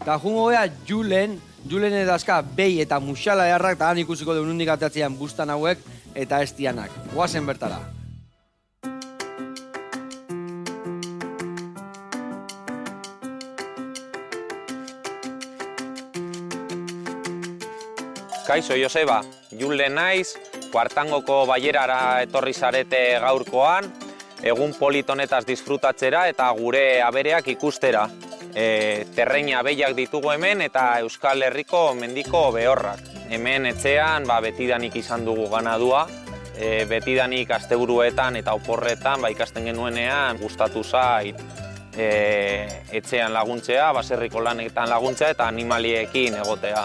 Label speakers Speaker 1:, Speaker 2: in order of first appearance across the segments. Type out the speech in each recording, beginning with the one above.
Speaker 1: Eta jungo gea Julen edazka behi eta muxala eharrak, eta han ikusiko duen hundik atatzean bustan hauek eta estianak. Guazen bertara.
Speaker 2: Kaixo, Joseba, Julen naiz, kuartangoko bailerara etorri zarete gaurkoan, egun polit honetaz disfrutatzera eta gure abereak ikustera. Terreina behiak ditugu hemen eta Euskal Herriko mendiko behorrak. Hemen etxean betidanik izan dugu ganadua, betidanik asteburuetan eta oporretan ikasten genuenean gustatu zait etxean laguntzea, baserriko lanetan laguntzea eta animaliekin egotea.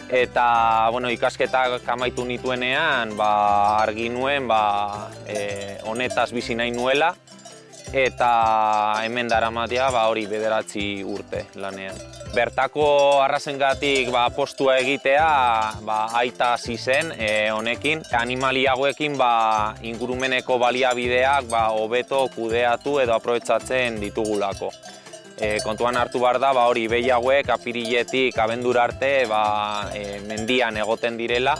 Speaker 2: Eta ikasketak amaitu nituenean argi nuen honetaz bizi nahi nuela eta hemen daramatea hori 9 urte lanean. Bertako arrazengatik postua egitea aita hasi zen honekin. Animali hauekin ingurumeneko baliabideak hobeto kudeatu edo aprobetxatzen ditugulako. Kontuan hartu behar da, hori behi hauek apiriletik abendura arte mendian egoten direla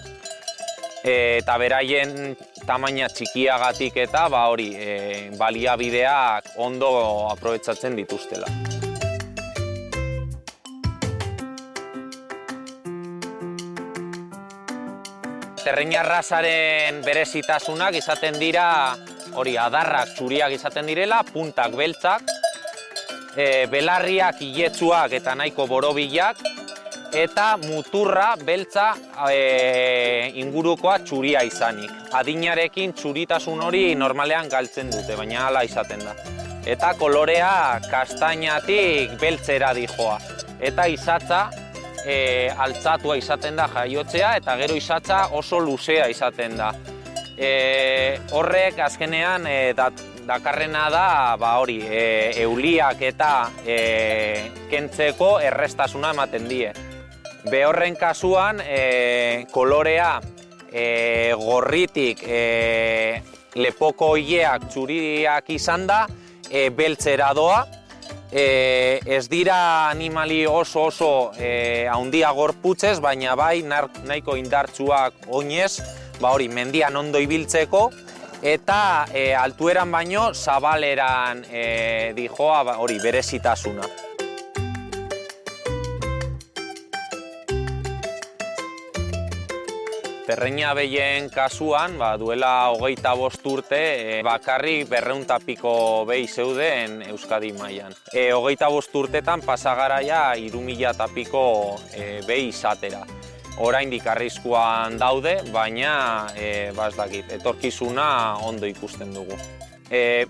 Speaker 2: eta beraien tamaina txikiagatik eta baliabideak ondo aprobetxatzen dituztela. Terreina arrazaren berezitasunak izaten dira adarrak txuriak izaten direla, puntak beltzak, belarriak iletsuak eta nahiko borobilak, eta muturra beltza ingurukoa txuria izanik. Adinarekin txuritasun hori normalean galtzen dute, baina hala izaten da. Eta kolorea kastainatik beltzera dijoa. Eta izatza altzatua izaten da jaiotzea eta gero izatza oso luzea izaten da. Horrek azkenean dakarrena da euliak eta kentzeko errestasuna ematen die. Behorren kasuan kolorea gorritik lepoko ileak txuriak izan da beltzera doa. Ez dira animali oso haundia gorputzez, baina nahiko indartsuak oinez mendian ondo ibiltzeko eta altueran baino zabaleran dijoa berezitasuna. Terreina behien kasuan, duela 25 urte, bakarrik 200 piko behi zeuden Euskadi mailan. 25 urtetan pasagaraia 3000 piko behi izatera. Oraindik arriskuan daude, baina ez dakit, etorkizuna ondo ikusten dugu.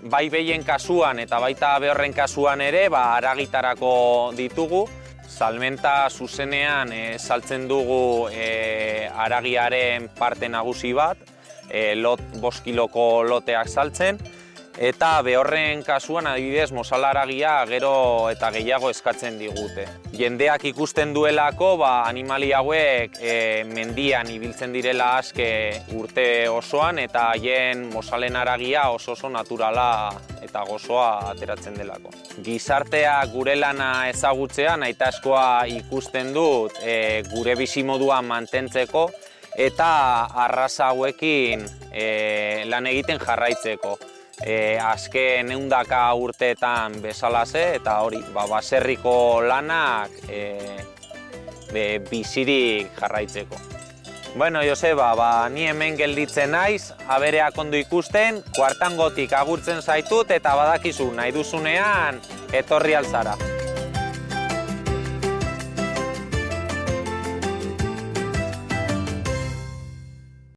Speaker 2: Bai behien kasuan eta baita behorren kasuan ere haragitarako ditugu. Salmenta zuzenean saltzen dugu haragiaren parte nagusi bat, 5 kiloko loteak saltzen, eta behorren kasuan adibidez mozal haragia gero eta gehiago eskatzen digute. Jendeak ikusten duelako animali hauek mendian ibiltzen direla aske urte osoan eta haien mozalen haragia oso naturala eta gozoa ateratzen delako. Gizartea gure lana ezagutzea nahitaezkoa ikusten dut gure bizimodua mantentzeko eta arraza hauekin lan egiten jarraitzeko. Azken 100 urteetan bezalaze eta baserriko lanak bizirik jarraitzeko. Bueno, Joseba, ni hemen gelditzen naiz, abereak ondo ikusten, kuartangotik agurtzen zaitut eta badakizu nahi duzunean etorri alzara.